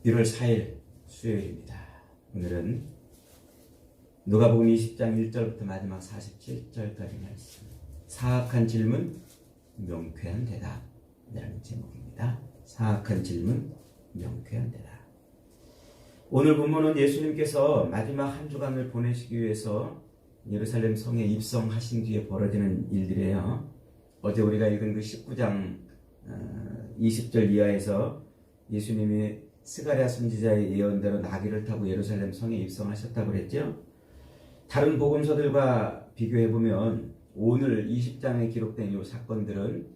1월 4일 수요일입니다. 오늘은 누가복음 20장 1절부터 마지막 47절까지 말씀. 사악한 질문, 명쾌한 대답이라는 제목입니다. 사악한 질문, 명쾌한 대답. 오늘 본문은 예수님께서 마지막 한 주간을 보내시기 위해서 예루살렘 성에 입성하신 뒤에 벌어지는 일들이에요. 어제 우리가 읽은 그 19장 20절 이하에서 예수님이 스가랴 선지자의 예언대로 나귀를 타고 예루살렘 성에 입성하셨다고 그랬죠. 다른 복음서들과 비교해보면 오늘 20장에 기록된 이 사건들은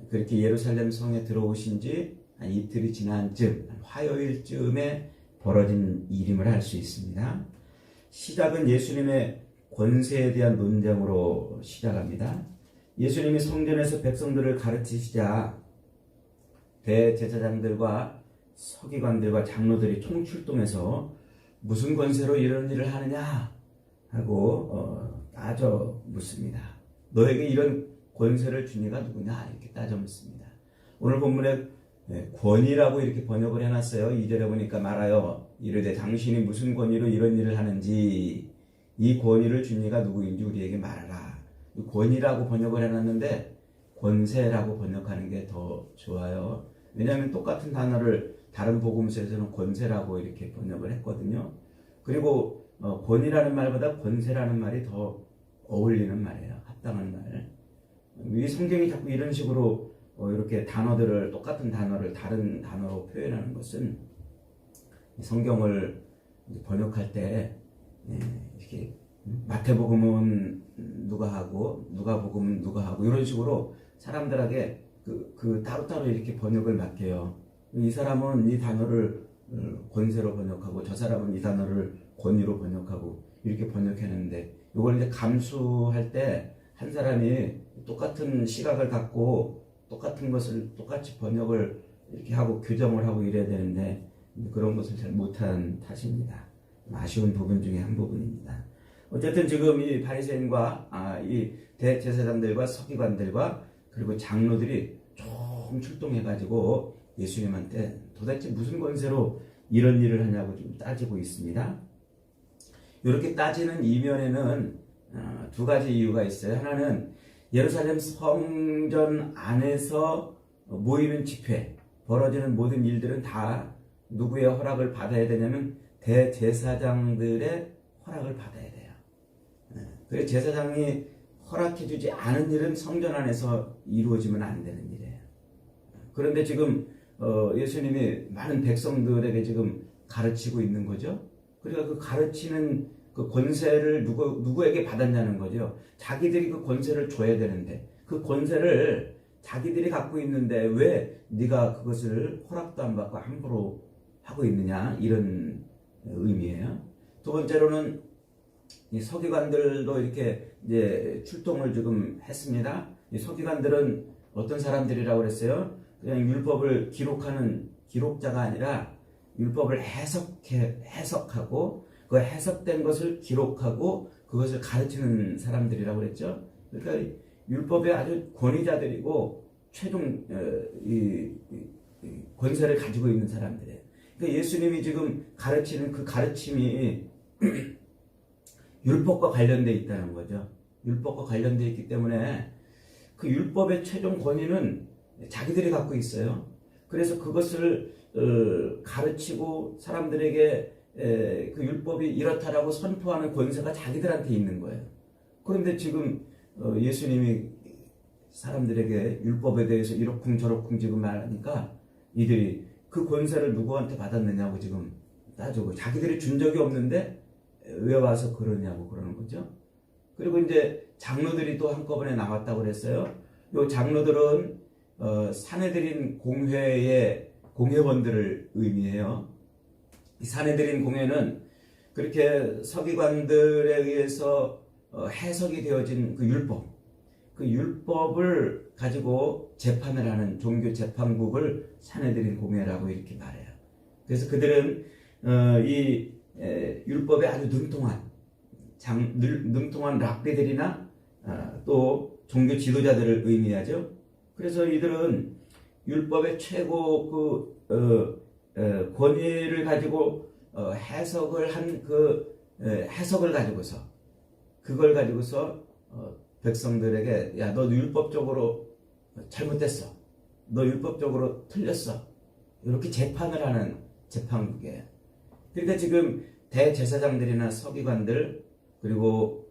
그렇게 예루살렘 성에 들어오신 지 한 이틀이 지난 즈음, 화요일쯤에 벌어진 일임을 알 수 있습니다. 시작은 예수님의 권세에 대한 논쟁으로 시작합니다. 예수님이 성전에서 백성들을 가르치시자 대제사장들과 서기관들과 장로들이 총출동해서 무슨 권세로 이런 일을 하느냐 하고 따져 묻습니다. 너에게 이런 권세를 준 이가 누구냐 이렇게 따져 묻습니다. 오늘 본문에 권위라고 이렇게 번역을 해놨어요. 2절에 보니까 말하여 이르되 당신이 무슨 권위로 이런 일을 하는지 이 권위를 준 이가 누구인지 우리에게 말하라. 권위라고 번역을 해놨는데 권세라고 번역하는 게 더 좋아요. 왜냐하면 똑같은 단어를 다른 복음서에서는 권세라고 이렇게 번역을 했거든요. 그리고 권위라는 말보다 권세라는 말이 더 어울리는 말이에요. 합당한 말. 이 성경이 자꾸 이런 식으로 이렇게 단어들을 똑같은 단어를 다른 단어로 표현하는 것은 성경을 번역할 때 이렇게 마태복음은 누가 하고 누가복음은 누가 하고 이런 식으로 사람들에게 그 따로따로 이렇게 번역을 맡겨요. 이 사람은 이 단어를 권세로 번역하고 저 사람은 이 단어를 권위로 번역하고 이렇게 번역했는데 이걸 이제 감수할 때 한 사람이 똑같은 시각을 갖고 똑같은 것을 똑같이 번역을 이렇게 하고 규정을 하고 이래야 되는데 그런 것을 잘 못한 탓입니다. 아쉬운 부분 중에 한 부분입니다. 어쨌든 지금 이 바리새인과 이 대제사장들과 서기관들과 그리고 장로들이 총 출동해가지고 예수님한테 도대체 무슨 권세로 이런 일을 하냐고 좀 따지고 있습니다. 이렇게 따지는 이면에는 두 가지 이유가 있어요. 하나는 예루살렘 성전 안에서 모이는 집회, 벌어지는 모든 일들은 다 누구의 허락을 받아야 되냐면 대제사장들의 허락을 받아야 돼요. 그래서 제사장이 허락해주지 않은 일은 성전 안에서 이루어지면 안 되는 일이에요. 그런데 지금 예수님이 많은 백성들에게 지금 가르치고 있는 거죠. 그러니까 그 가르치는 그 권세를 누구에게 받았냐는 거죠. 자기들이 그 권세를 줘야 되는데 그 권세를 자기들이 갖고 있는데 왜 네가 그것을 허락도 안 받고 함부로 하고 있느냐 이런 의미예요. 두 번째로는 이 서기관들도 이렇게 이제 출동을 지금 했습니다. 이 서기관들은 어떤 사람들이라고 그랬어요? 그냥 율법을 기록하는 기록자가 아니라 율법을 해석하고 그 해석된 것을 기록하고 그것을 가르치는 사람들이라고 그랬죠. 그러니까 율법의 아주 권위자들이고 최종 권세를 가지고 있는 사람들이에요. 그러니까 예수님이 지금 가르치는 그 가르침이 율법과 관련되어 있다는 거죠. 율법과 관련되어 있기 때문에 그 율법의 최종 권위는 자기들이 갖고 있어요. 그래서 그것을 가르치고 사람들에게 그 율법이 이렇다라고 선포하는 권세가 자기들한테 있는 거예요. 그런데 지금 예수님이 사람들에게 율법에 대해서 이러쿵저러쿵 지금 말하니까 이들이 그 권세를 누구한테 받았느냐고 지금 따지고 자기들이 준 적이 없는데 왜 와서 그러냐고 그러는 거죠. 그리고 이제 장로들이 또 한꺼번에 나왔다고 그랬어요. 요 장로들은 사내들인 공회의 공회원들을 의미해요. 이 사내들인 공회는 그렇게 서기관들에 의해서 해석이 되어진 그 율법을 가지고 재판을 하는 종교 재판국을 사내들인 공회라고 이렇게 말해요. 그래서 그들은 이 율법에 아주 능통한 랍비들이나 또 종교 지도자들을 의미하죠. 그래서 이들은 율법의 최고 권위를 가지고 해석을 한 해석을 가지고서 그걸 가지고서 백성들에게 야, 너 율법적으로 잘못됐어. 너 율법적으로 틀렸어. 이렇게 재판을 하는 재판국이에요. 그러니까 지금 대제사장들이나 서기관들 그리고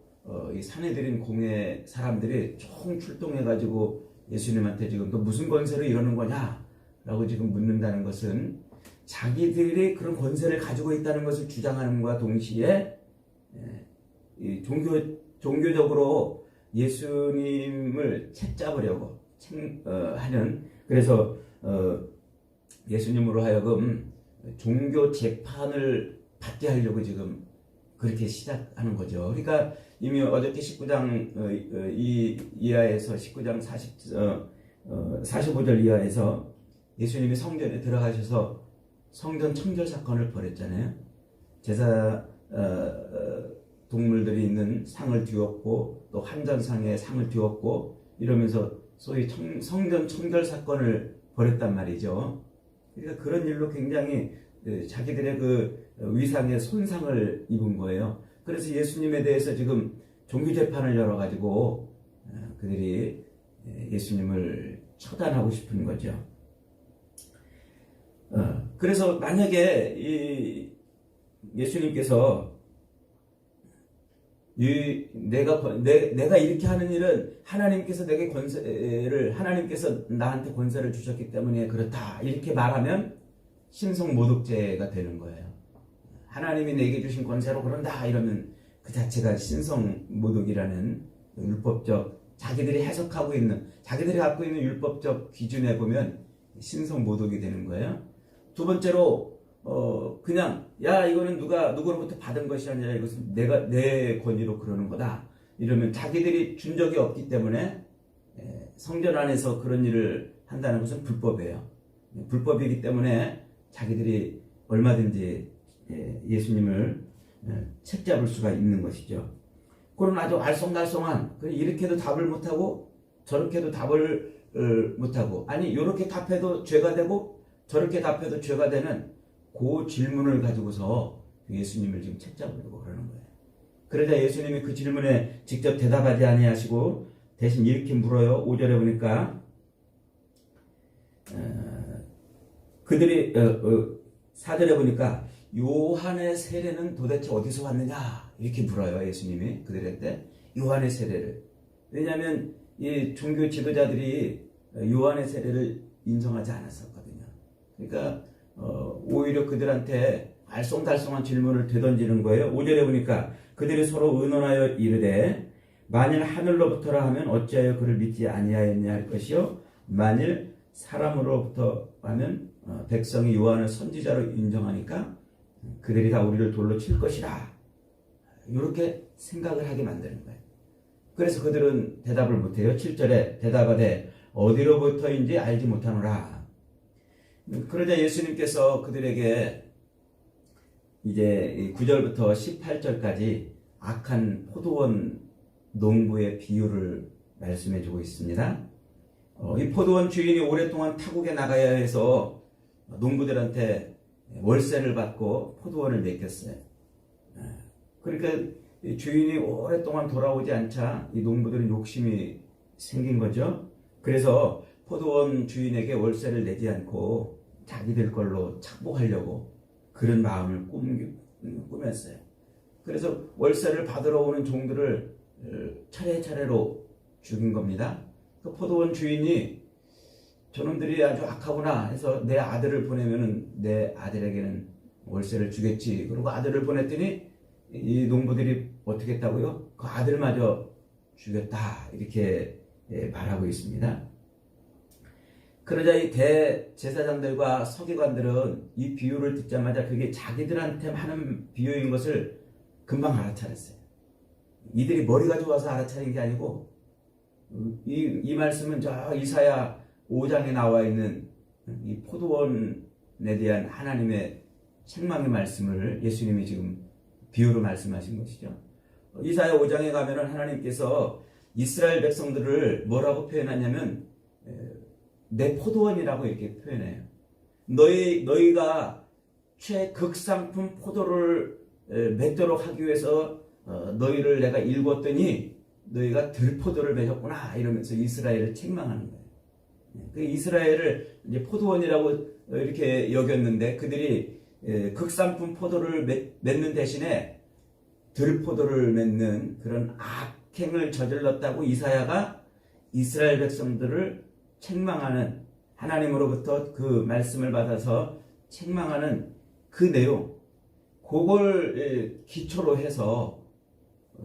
이 산헤드린 공회 사람들이 총 출동해가지고 예수님한테 지금 너 무슨 권세로 이러는 거냐? 라고 지금 묻는다는 것은 자기들이 그런 권세를 가지고 있다는 것을 주장하는과 동시에 이 종교적으로 예수님을 책잡으려고 하는 그래서 예수님으로 하여금 종교 재판을 받게 하려고 지금 그렇게 시작하는 거죠. 그러니까 이미 어저께 19장 이하에서 19장 45절 이하에서 예수님이 성전에 들어가셔서 성전 청결 사건을 벌였잖아요. 제사 동물들이 있는 상을 뒤엎고 또 한전상에 상을 뒤엎고 이러면서 소위 성전 청결 사건을 벌였단 말이죠. 그러니까 그런 일로 굉장히 자기들의 그 위상에 손상을 입은 거예요. 그래서 예수님에 대해서 지금 종교재판을 열어가지고 그들이 예수님을 처단하고 싶은 거죠. 그래서 만약에 이 예수님께서 내가 이렇게 하는 일은 하나님께서 하나님께서 나한테 권세를 주셨기 때문에 그렇다 이렇게 말하면 신성모독죄가 되는 거예요. 하나님이 내게 주신 권세로 그런다 이러면 그 자체가 신성모독이라는 율법적 자기들이 해석하고 있는 자기들이 갖고 있는 율법적 기준에 보면 신성모독이 되는 거예요. 두 번째로 그냥 야 이거는 누구로부터 받은 것이 아니라 이것은 내 권위로 그러는 거다 이러면 자기들이 준 적이 없기 때문에 성전 안에서 그런 일을 한다는 것은 불법이에요. 불법이기 때문에 자기들이 얼마든지 예수님을 책잡을 수가 있는 것이죠. 그런 아주 알쏭달쏭한 이렇게도 답을 못하고 저렇게도 답을 못하고 아니 이렇게 답해도 죄가 되고 저렇게 답해도 죄가 되는 그 질문을 가지고서 예수님을 지금 책잡으려고 그러는 거예요. 그러자 예수님이 그 질문에 직접 대답하지 아니하시고 대신 이렇게 물어요. 5절에 보니까 그들이 4절에 보니까 요한의 세례는 도대체 어디서 왔느냐 이렇게 물어요. 예수님이 그들한테 요한의 세례를. 왜냐하면 이 종교 지도자들이 요한의 세례를 인정하지 않았었거든요. 그러니까 오히려 그들한테 알쏭달쏭한 질문을 되던지는 거예요. 5절에 보니까 그들이 서로 의논하여 이르되 만일 하늘로부터라 하면 어찌하여 그를 믿지 아니하였냐 할 것이요 만일 사람으로부터 하면 백성이 요한을 선지자로 인정하니까 그들이 다 우리를 돌로 칠 것이라 이렇게 생각을 하게 만드는 거예요. 그래서 그들은 대답을 못해요. 7절에 대답하되 어디로부터인지 알지 못하노라. 그러자 예수님께서 그들에게 이제 9절부터 18절까지 악한 포도원 농부의 비유를 말씀해 주고 있습니다. 이 포도원 주인이 오랫동안 타국에 나가야 해서 농부들한테 월세를 받고 포도원을 맡겼어요. 그러니까 주인이 오랫동안 돌아오지 않자 이 농부들은 욕심이 생긴 거죠. 그래서 포도원 주인에게 월세를 내지 않고 자기들 걸로 착복하려고 그런 마음을 꾸몄어요. 그래서 월세를 받으러 오는 종들을 차례차례로 죽인 겁니다. 그 포도원 주인이 저놈들이 아주 악하구나 해서 내 아들을 보내면은 내 아들에게는 월세를 주겠지. 그리고 아들을 보냈더니 이 농부들이 어떻게 했다고요? 그 아들마저 죽였다. 이렇게 말하고 있습니다. 그러자 이 대제사장들과 서기관들은 이 비유를 듣자마자 그게 자기들한테 하는 비유인 것을 금방 알아차렸어요. 이들이 머리가 좋아서 알아차린 게 아니고 이 말씀은 저 이사야 5장에 나와 있는 이 포도원에 대한 하나님의 책망의 말씀을 예수님이 지금 비유로 말씀하신 것이죠. 이사야 5장에 가면은 하나님께서 이스라엘 백성들을 뭐라고 표현하냐면 내 포도원이라고 이렇게 표현해요. 너희가 최극상품 포도를 맺도록 하기 위해서 너희를 내가 일궜더니 너희가 들포도를 맺었구나 이러면서 이스라엘을 책망하는 거예요. 그 이스라엘을 이제 포도원이라고 이렇게 여겼는데 그들이 극상품 포도를 맺는 대신에 들포도를 맺는 그런 악행을 저질렀다고 이사야가 이스라엘 백성들을 책망하는, 하나님으로부터 그 말씀을 받아서 책망하는 그 내용, 그걸 기초로 해서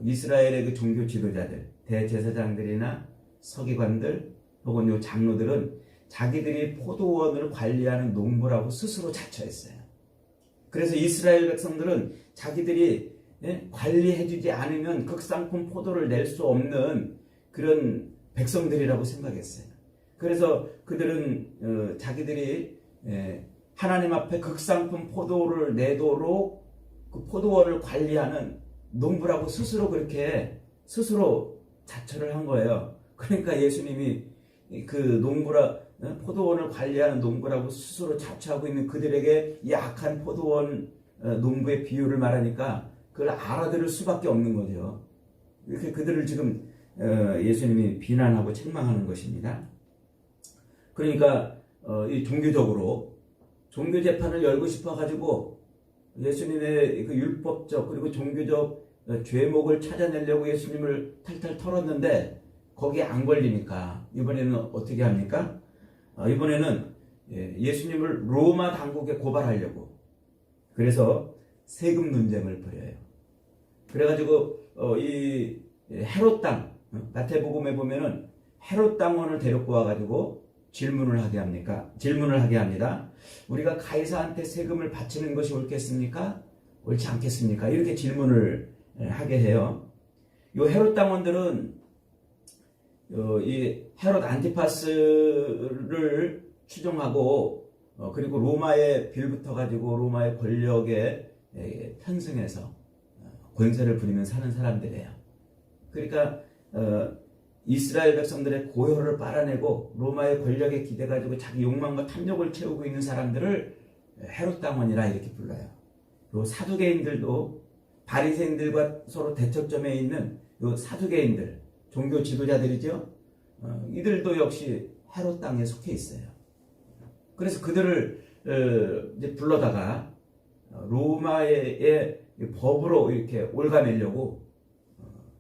이스라엘의 그 종교 지도자들, 대제사장들이나 서기관들 혹은 요 장로들은 자기들이 포도원을 관리하는 농부라고 스스로 자처했어요. 그래서 이스라엘 백성들은 자기들이 관리해주지 않으면 극상품 포도를 낼 수 없는 그런 백성들이라고 생각했어요. 그래서 그들은 자기들이 하나님 앞에 극상품 포도를 내도록 그 포도원을 관리하는 농부라고 스스로 그렇게 스스로 자처를 한 거예요. 그러니까 예수님이 그 포도원을 관리하는 농부라고 스스로 자처하고 있는 그들에게 약한 포도원 농부의 비유를 말하니까 그걸 알아들을 수밖에 없는 거죠. 이렇게 그들을 지금 예수님이 비난하고 책망하는 것입니다. 그러니까 이 종교적으로 종교 재판을 열고 싶어 가지고 예수님의 그 율법적 그리고 종교적 죄목을 찾아내려고 예수님을 탈탈 털었는데 거기에 안 걸리니까 이번에는 어떻게 합니까? 이번에는 예수님을 로마 당국에 고발하려고, 그래서 세금 논쟁을 벌여요. 그래가지고 이 헤롯 땅, 마태복음에 보면은 헤롯 당원을 데리고 와가지고 질문을 하게 합니다. 우리가 가이사한테 세금을 바치는 것이 옳겠습니까? 옳지 않겠습니까? 이렇게 질문을 하게 해요. 이 헤롯 당원들은 이 헤롯 안티파스를 추종하고 그리고 로마에 빌붙어 가지고 로마의 권력에 편승해서 권세를 부리며 사는 사람들이에요. 그러니까 이스라엘 백성들의 고혈을 빨아내고 로마의 권력에 기대 가지고 자기 욕망과 탐욕을 채우고 있는 사람들을 헤롯 당원이라 이렇게 불러요. 요 사두개인들도 바리새인들과 서로 대척점에 있는 요 사두개인들, 종교 지도자들이죠. 이들도 역시 헤롯 당에 속해 있어요. 그래서 그들을 이제 불러다가 로마의 법으로 이렇게 올가매려고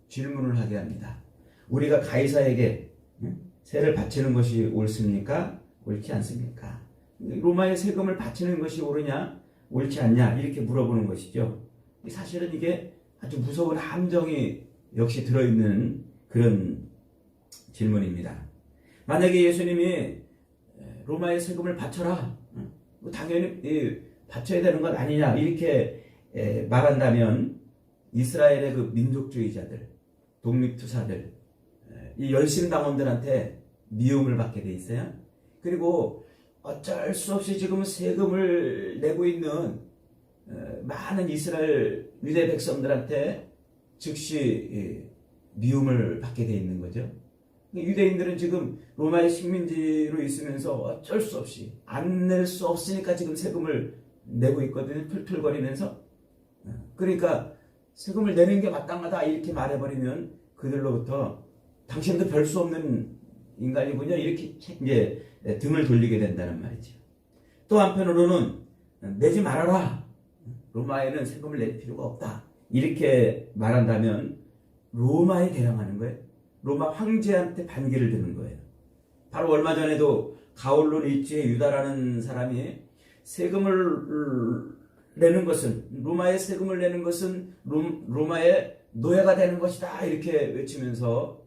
질문을 하게 합니다. 우리가 가이사에게 세를 바치는 것이 옳습니까? 옳지 않습니까? 로마의 세금을 바치는 것이 옳으냐? 옳지 않냐? 이렇게 물어보는 것이죠. 사실은 이게 아주 무서운 함정이 역시 들어있는 그런 질문입니다. 만약에 예수님이 로마의 세금을 바쳐라, 당연히 바쳐야 되는 것 아니냐 이렇게 말한다면 이스라엘의 그 민족주의자들, 독립투사들, 이 열심당원들한테 미움을 받게 돼 있어요. 그리고 어쩔 수 없이 지금 세금을 내고 있는 많은 이스라엘 유대 백성들한테 즉시 미움을 받게 돼 있는 거죠. 유대인들은 지금 로마의 식민지로 있으면서 어쩔 수 없이 안 낼 수 없으니까 지금 세금을 내고 있거든요. 풀풀거리면서. 그러니까 세금을 내는 게 마땅하다 이렇게 말해버리면 그들로부터 당신도 별 수 없는 인간이군요 이렇게 이제 등을 돌리게 된다는 말이죠. 또 한편으로는 내지 말아라, 로마에는 세금을 낼 필요가 없다 이렇게 말한다면 로마에 대항하는 거예요. 로마 황제한테 반기를 드는 거예요. 바로 얼마 전에도 가올로 리치의 유다라는 사람이 세금을 내는 것은, 로마의 세금을 내는 것은 로마의 노예가 되는 것이다 이렇게 외치면서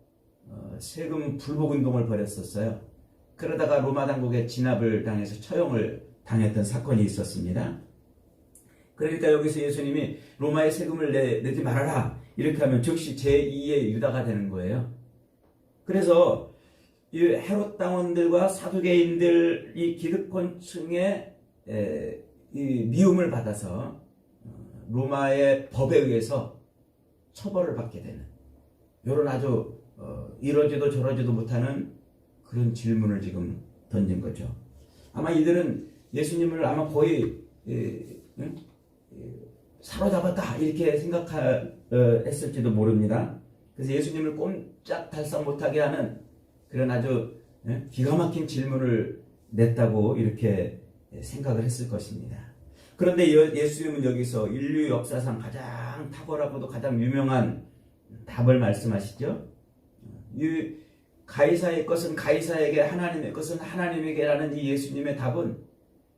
세금 불복 운동을 벌였었어요. 그러다가 로마 당국에 진압을 당해서 처형을 당했던 사건이 있었습니다. 그러니까 여기서 예수님이 로마의 세금을 내지 말아라 이렇게 하면 즉시 제2의 유다가 되는 거예요. 그래서 이 헤롯 당원들과 사두개인들, 이 기득권층의 이 미움을 받아서 로마의 법에 의해서 처벌을 받게 되는 이런 아주 이러지도 저러지도 못하는 그런 질문을 지금 던진 거죠. 아마 이들은 예수님을 아마 거의 사로잡았다 이렇게 생각했을지도 모릅니다. 그래서 예수님을 꼼짝달싹 못하게 하는 그런 아주 기가 막힌 질문을 냈다고 이렇게 생각을 했을 것입니다. 그런데 예수님은 여기서 인류 역사상 가장 탁월하고도 가장 유명한 답을 말씀하시죠. 가이사의 것은 가이사에게, 하나님의 것은 하나님에게라는 이 예수님의 답은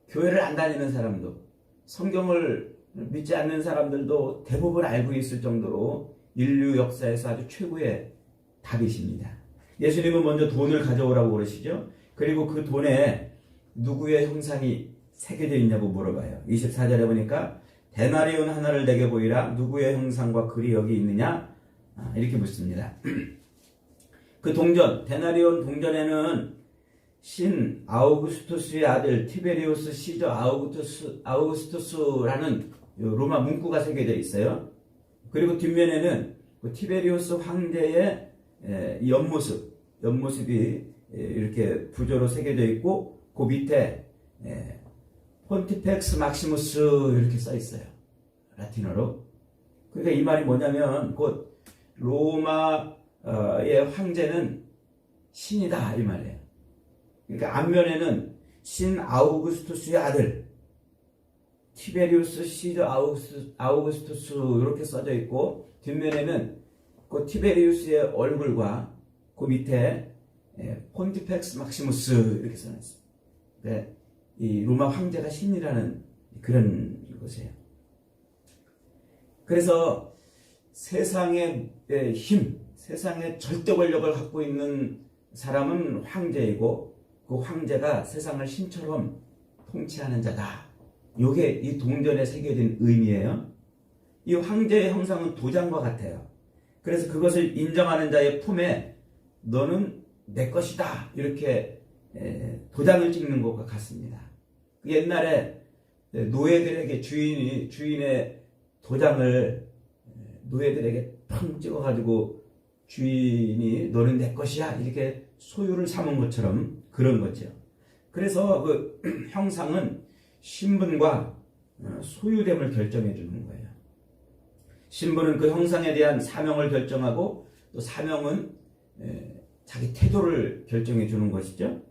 교회를 안 다니는 사람도, 성경을 믿지 않는 사람들도 대부분 알고 있을 정도로 인류 역사에서 아주 최고의 답이십니다. 예수님은 먼저 돈을 가져오라고 그러시죠. 그리고 그 돈에 누구의 형상이 새겨져 있냐고 물어봐요. 24절에 보니까 데나리온 하나를 내게 보이라, 누구의 형상과 글이 여기 있느냐, 이렇게 묻습니다. 그 동전, 데나리온 동전에는 신 아우구스투스의 아들 티베리우스 시저 아우구스투스라는 로마 문구가 새겨져 있어요. 그리고 뒷면에는 그 티베리우스 황제의 옆모습이 이렇게 부조로 새겨져 있고, 그 밑에 폰티펙스 막시무스 이렇게 써 있어요. 라틴어로. 그러니까 이 말이 뭐냐면 곧 로마의 황제는 신이다 이 말이에요. 그러니까 앞면에는 신 아우구스투스의 아들 티베리우스 시저 아우구스투스 이렇게 써져 있고, 뒷면에는 그 티베리우스의 얼굴과 그 밑에 폰티펙스 막시무스 이렇게 써놨어요. 네, 이 로마 황제가 신이라는 그런 것이에요. 그래서 세상의 힘, 세상의 절대 권력을 갖고 있는 사람은 황제이고, 그 황제가 세상을 신처럼 통치하는 자다. 이게 이 동전에 새겨진 의미예요. 이 황제의 형상은 도장과 같아요. 그래서 그것을 인정하는 자의 품에 너는 내 것이다 이렇게 도장을 찍는 것과 같습니다. 옛날에 노예들에게 주인의 도장을 노예들에게 팡 찍어가지고 주인이 너는 내 것이야 이렇게 소유를 삼은 것처럼 그런 거죠. 그래서 그 형상은 신분과 소유됨을 결정해 주는 거예요. 신분은 그 형상에 대한 사명을 결정하고, 또 사명은 자기 태도를 결정해 주는 것이죠.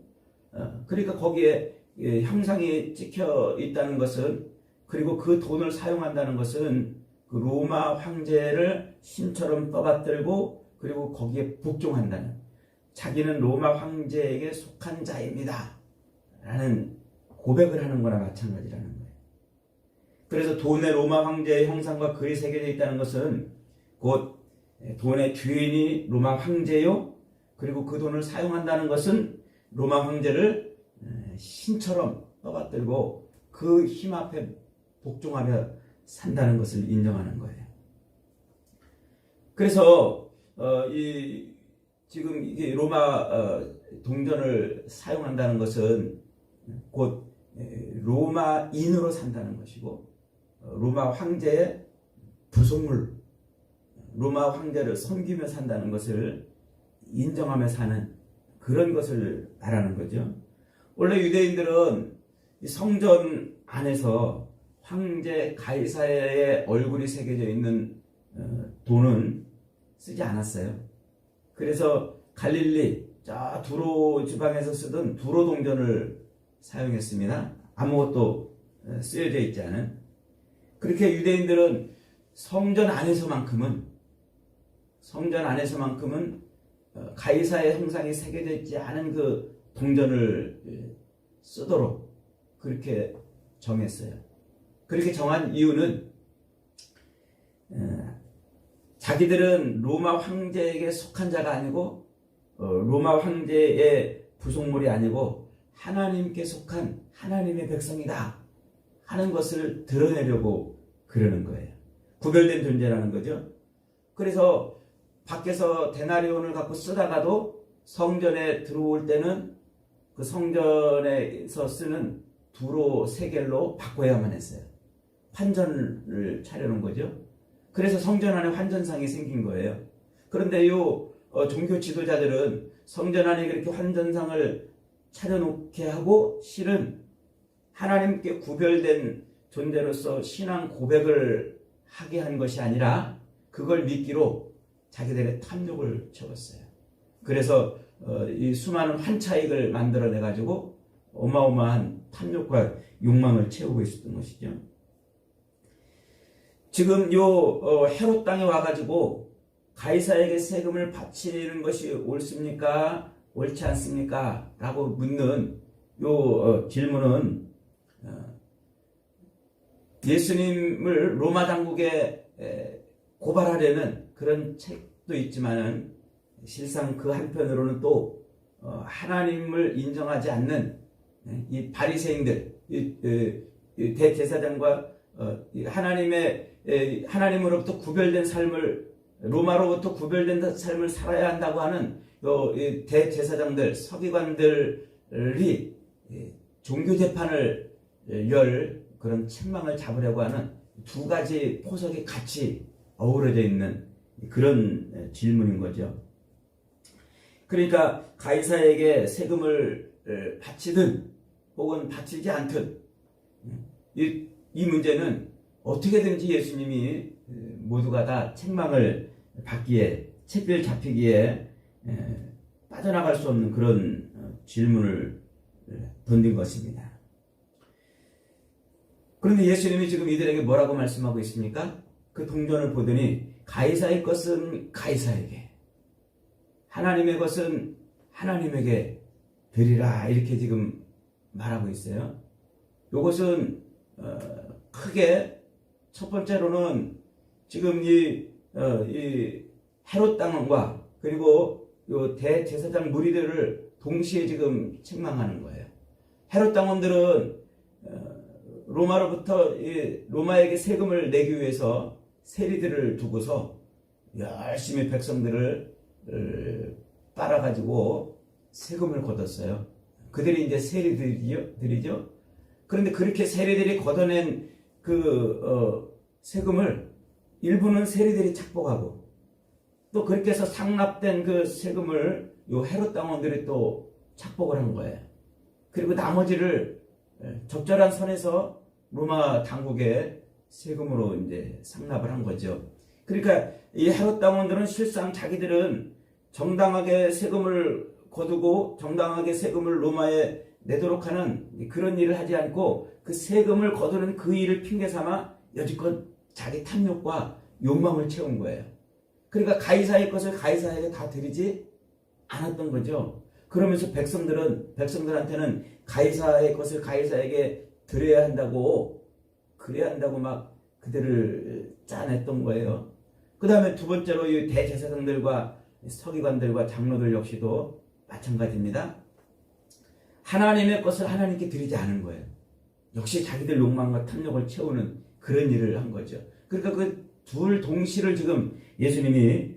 그러니까 거기에 형상이 찍혀 있다는 것은, 그리고 그 돈을 사용한다는 것은 그 로마 황제를 신처럼 떠받들고, 그리고 거기에 복종한다는, 자기는 로마 황제에게 속한 자입니다 라는 고백을 하는 거나 마찬가지라는 거예요. 그래서 돈에 로마 황제의 형상과 글이 새겨져 있다는 것은 곧 돈의 주인이 로마 황제요, 그리고 그 돈을 사용한다는 것은 로마 황제를 신처럼 떠받들고 그 힘 앞에 복종하며 산다는 것을 인정하는 거예요. 그래서 지금 이게 로마 동전을 사용한다는 것은 곧 로마인으로 산다는 것이고, 로마 황제의 부속물, 로마 황제를 섬기며 산다는 것을 인정하며 사는 그런 것을 말하는 거죠. 원래 유대인들은 성전 안에서 황제 가이사의 얼굴이 새겨져 있는 돈은 쓰지 않았어요. 그래서 갈릴리 저 두로 지방에서 쓰던 두로 동전을 사용했습니다. 아무것도 쓰여져 있지 않은. 그렇게 유대인들은 성전 안에서만큼은 가이사의 형상이 새겨져 있지 않은 그 동전을 쓰도록 그렇게 정했어요. 그렇게 정한 이유는 자기들은 로마 황제에게 속한 자가 아니고, 로마 황제의 부속물이 아니고 하나님께 속한 하나님의 백성이다 하는 것을 드러내려고 그러는 거예요. 구별된 존재라는 거죠. 그래서 밖에서 데나리온을 갖고 쓰다가도 성전에 들어올 때는 그 성전에서 쓰는 두로 세겔로 바꿔야만 했어요. 환전을 차려놓은 거죠. 그래서 성전 안에 환전상이 생긴 거예요. 그런데 종교 지도자들은 성전 안에 그렇게 환전상을 차려놓게 하고, 실은 하나님께 구별된 존재로서 신앙 고백을 하게 한 것이 아니라 그걸 미끼로 자기들의 탐욕을 채웠어요. 그래서 이 수많은 환차익을 만들어내 가지고 어마어마한 탐욕과 욕망을 채우고 있었던 것이죠. 지금 헤롯 땅에 와가지고 가이사에게 세금을 바치는 것이 옳습니까? 옳지 않습니까? 라고 묻는 질문은 예수님을 로마 당국에 고발하려는 그런 책도 있지만은 실상 그 한편으로는 또 하나님을 인정하지 않는 이 바리새인들, 대제사장과 하나님으로부터 구별된 삶을, 로마로부터 구별된 삶을 살아야 한다고 하는 대제사장들, 서기관들이 종교 재판을 열 그런 책망을 잡으려고 하는 두 가지 포석이 같이 어우러져 있는 그런 질문인 거죠. 그러니까 가이사에게 세금을 바치든 혹은 바치지 않든 이 문제는 어떻게든지 예수님이 모두가 다 책망을 받기에, 책별 잡히기에 빠져나갈 수 없는 그런 질문을 던진 것입니다. 그런데 예수님이 지금 이들에게 뭐라고 말씀하고 있습니까? 그 동전을 보더니 가이사의 것은 가이사에게, 하나님의 것은 하나님에게 드리라, 이렇게 지금 말하고 있어요. 이것은 크게 첫 번째로는 지금 이 헤롯 당원과 그리고 요 대제사장 무리들을 동시에 지금 책망하는 거예요. 헤롯 당원들은 로마로부터 로마에게 세금을 내기 위해서 세리들을 두고서 열심히 백성들을 빨아가지고 세금을 걷었어요. 그들이 이제 세리들이죠. 그런데 그렇게 세리들이 걷어낸 세금을 일부는 세리들이 착복하고, 또 그렇게 해서 상납된 그 세금을 헤롯 당원들이 또 착복을 한 거예요. 그리고 나머지를 적절한 선에서 로마 당국에 세금으로 이제 상납을 한 거죠. 그러니까 이 헤롯 당원들은 실상 자기들은 정당하게 세금을 거두고 정당하게 세금을 로마에 내도록 하는 그런 일을 하지 않고, 그 세금을 거두는 그 일을 핑계 삼아 여지껏 자기 탐욕과 욕망을 채운 거예요. 그러니까 가이사의 것을 가이사에게 다 드리지 않았던 거죠. 그러면서 백성들한테는 가이사의 것을 가이사에게 드려야 한다고, 그래야 한다고 막 그들을 짜냈던 거예요. 그 다음에 두 번째로 이 대제사장들과 서기관들과 장로들 역시도 마찬가지입니다. 하나님의 것을 하나님께 드리지 않은 거예요. 역시 자기들 욕망과 탐욕을 채우는 그런 일을 한 거죠. 그러니까 그 둘 동시를 지금 예수님이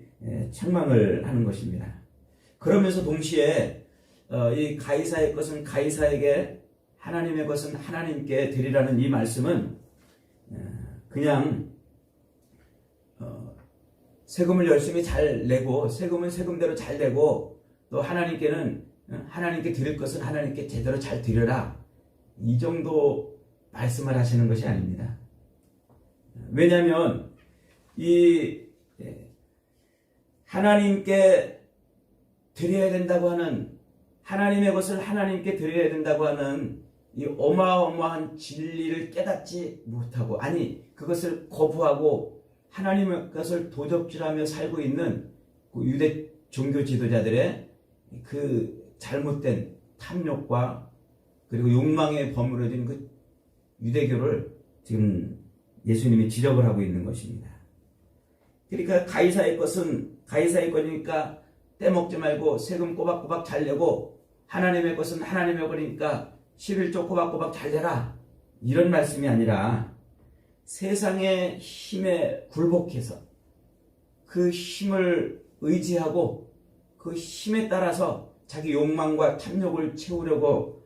책망을 하는 것입니다. 그러면서 동시에 이 가이사의 것은 가이사에게, 하나님의 것은 하나님께 드리라는 이 말씀은 그냥 세금을 열심히 잘 내고, 세금은 세금대로 잘 내고, 또 하나님께는 하나님께 드릴 것은 하나님께 제대로 잘 드려라, 이 정도 말씀을 하시는 것이 아닙니다. 왜냐하면 하나님께 드려야 된다고 하는, 하나님의 것을 하나님께 드려야 된다고 하는 이 어마어마한 진리를 깨닫지 못하고, 아니 그것을 거부하고 하나님의 것을 도적질하며 살고 있는 그 유대 종교 지도자들의 그 잘못된 탐욕과 그리고 욕망에 버무려진 그 유대교를 지금 예수님이 지적을 하고 있는 것입니다. 그러니까 가이사의 것은 가이사의 거니까 떼먹지 말고 세금 꼬박꼬박 잘 내고, 하나님의 것은 하나님의 거니까 11조 꼬박꼬박 잘 내라, 이런 말씀이 아니라 세상의 힘에 굴복해서 그 힘을 의지하고 그 힘에 따라서 자기 욕망과 탐욕을 채우려고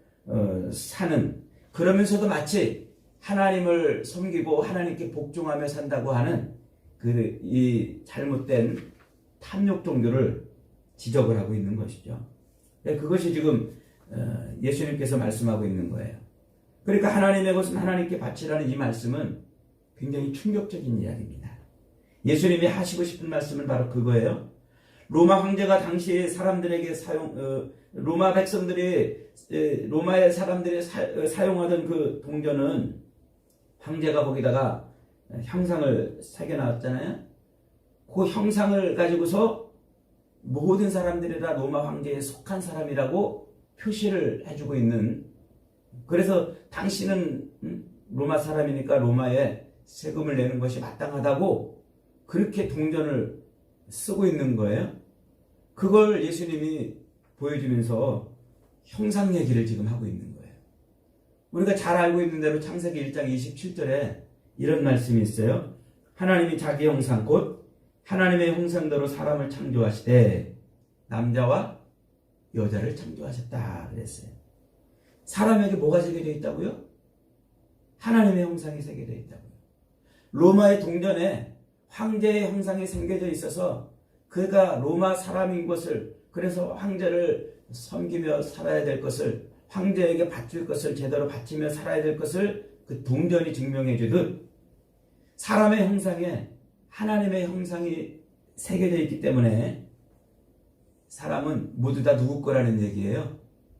사는, 그러면서도 마치 하나님을 섬기고 하나님께 복종하며 산다고 하는 이 잘못된 탐욕 종교를 지적을 하고 있는 것이죠. 그것이 지금 예수님께서 말씀하고 있는 거예요. 그러니까 하나님의 것은 하나님께 바치라는 이 말씀은 굉장히 충격적인 이야기입니다. 예수님이 하시고 싶은 말씀은 바로 그거예요. 로마 황제가 당시 사람들에게 로마 백성들이 로마의 사람들이 사용하던 그 동전은 황제가 거기다가 형상을 새겨놨잖아요. 그 형상을 가지고서 모든 사람들이 다 로마 황제에 속한 사람이라고 표시를 해주고 있는, 그래서 당신은 로마 사람이니까 로마에 세금을 내는 것이 마땅하다고 그렇게 동전을 쓰고 있는 거예요. 그걸 예수님이 보여주면서 형상 얘기를 지금 하고 있는 거예요. 우리가 잘 알고 있는 대로 창세기 1장 27절에 이런 말씀이 있어요. 하나님이 자기 형상 곧 하나님의 형상대로 사람을 창조하시되 남자와 여자를 창조하셨다 그랬어요. 사람에게 뭐가 새겨져 있다고요? 하나님의 형상이 새겨져 있다고요. 로마의 동전에 황제의 형상이 새겨져 있어서 그가 로마 사람인 것을, 그래서 황제를 섬기며 살아야 될 것을, 황제에게 바칠 것을 제대로 바치며 살아야 될 것을 그 동전이 증명해 주듯 사람의 형상에 하나님의 형상이 새겨져 있기 때문에 사람은 모두 다 누구 거라는 얘기예요?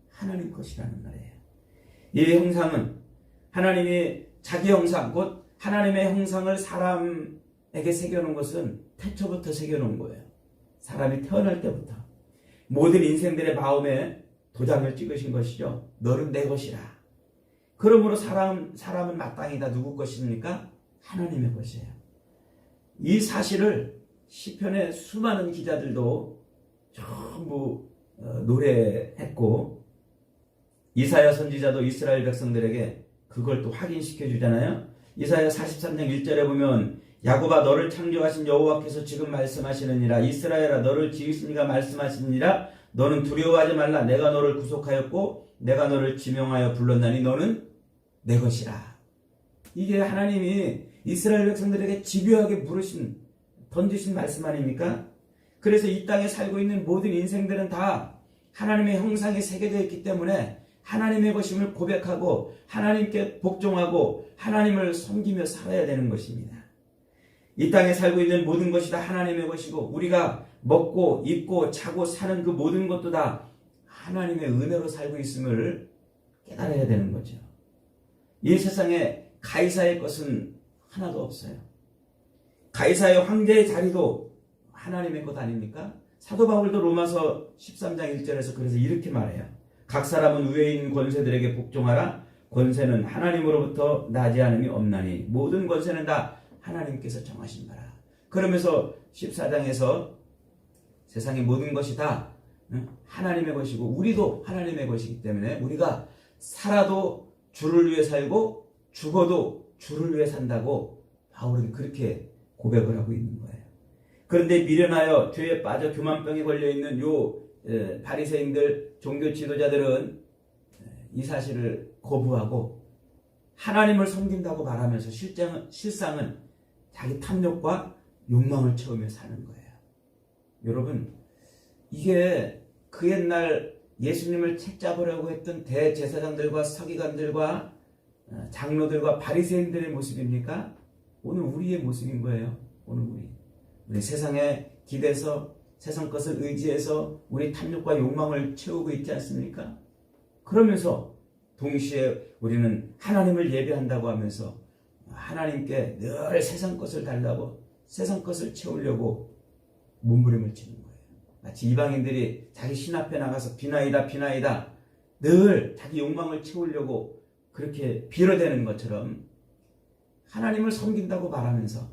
하나님 것이라는 말이에요. 이 형상은 하나님이 자기 형상, 곧 하나님의 형상을 사람에게 새겨놓은 것은 태초부터 새겨놓은 거예요. 사람이 태어날 때부터 모든 인생들의 마음에 도장을 찍으신 것이죠. 너는 내 것이라. 그러므로 사람은 마땅히 다 누구 것입니까? 하나님의 것이에요. 이 사실을 시편의 수많은 기자들도 전부 노래했고, 이사야 선지자도 이스라엘 백성들에게 그걸 또 확인시켜 주잖아요. 이사야 43장 1절에 보면 야곱아 너를 창조하신 여호와께서 지금 말씀하시느니라. 이스라엘아 너를 지으신 이가 말씀하시느니라. 너는 두려워하지 말라. 내가 너를 구속하였고 내가 너를 지명하여 불렀나니 너는 내 것이라. 이게 하나님이 이스라엘 백성들에게 집요하게 던지신 말씀 아닙니까? 그래서 이 땅에 살고 있는 모든 인생들은 다 하나님의 형상이 새겨져 있기 때문에 하나님의 것임을 고백하고 하나님께 복종하고 하나님을 섬기며 살아야 되는 것입니다. 이 땅에 살고 있는 모든 것이 다 하나님의 것이고 우리가 먹고 입고 자고 사는 그 모든 것도 다 하나님의 은혜로 살고 있음을 깨달아야 되는 거죠. 이 세상에 가이사의 것은 하나도 없어요. 가이사의 황제의 자리도 하나님의 것 아닙니까? 사도 바울도 로마서 13장 1절에서 그래서 이렇게 말해요. 각 사람은 위에 있는 권세들에게 복종하라. 권세는 하나님으로부터 나지 않음이 없나니 모든 권세는 다 하나님께서 정하신 바라. 그러면서 14장에서 세상의 모든 것이 다 하나님의 것이고 우리도 하나님의 것이기 때문에 우리가 살아도 주를 위해 살고 죽어도 주를 위해 산다고 바울은 그렇게 고백을 하고 있는 거예요. 그런데 미련하여 죄에 빠져 교만병에 걸려있는 요 바리새인들 종교 지도자들은 이 사실을 거부하고 하나님을 섬긴다고 말하면서 실상은 자기 탐욕과 욕망을 채우며 사는 거예요. 여러분, 이게 그 옛날 예수님을 책잡으려고 했던 대제사장들과 서기관들과 장로들과 바리새인들의 모습입니까? 오늘 우리의 모습인 거예요. 오늘 우리 세상에 기대서 세상 것을 의지해서 우리 탐욕과 욕망을 채우고 있지 않습니까? 그러면서 동시에 우리는 하나님을 예배한다고 하면서 하나님께 늘 세상 것을 달라고 세상 것을 채우려고 몸부림을 치는 거예요. 마치 이방인들이 자기 신 앞에 나가서 비나이다 늘 자기 욕망을 채우려고 그렇게 빌어대는 것처럼 하나님을 섬긴다고 말하면서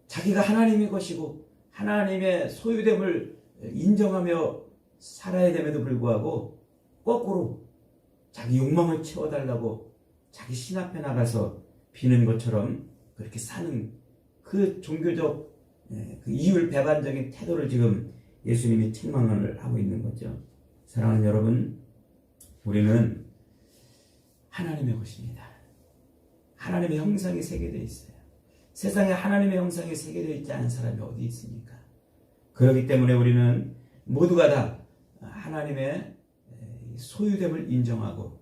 자기가 하나님의 것이고 하나님의 소유됨을 인정하며 살아야 됨에도 불구하고 거꾸로 자기 욕망을 채워달라고 자기 신 앞에 나가서 비는 것처럼 그렇게 사는 그 종교적 그 이율배반적인 태도를 지금 예수님이 책망을 하고 있는 거죠. 사랑하는 여러분, 우리는 하나님의 것입니다. 하나님의 형상이 새겨져 있어요. 세상에 하나님의 형상이 새겨져 있지 않은 사람이 어디 있습니까? 그렇기 때문에 우리는 모두가 다 하나님의 소유됨을 인정하고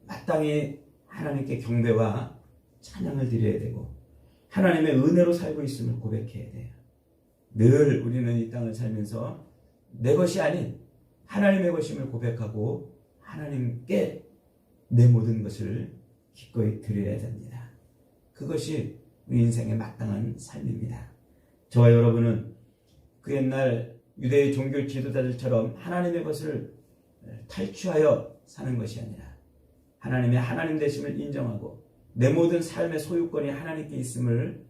마땅히 하나님께 경배와 찬양을 드려야 되고 하나님의 은혜로 살고 있음을 고백해야 돼요. 늘 우리는 이 땅을 살면서 내 것이 아닌 하나님의 것임을 고백하고 하나님께 내 모든 것을 기꺼이 드려야 됩니다. 그것이 우리 인생의 마땅한 삶입니다. 저와 여러분은 그 옛날 유대의 종교 지도자들처럼 하나님의 것을 탈취하여 사는 것이 아니라 하나님의 하나님 되심을 인정하고 내 모든 삶의 소유권이 하나님께 있음을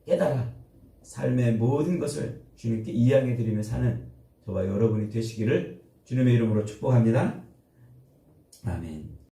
깨달아 삶의 모든 것을 주님께 이양해 드리며 사는 저와 여러분이 되시기를 주님의 이름으로 축복합니다. 아멘.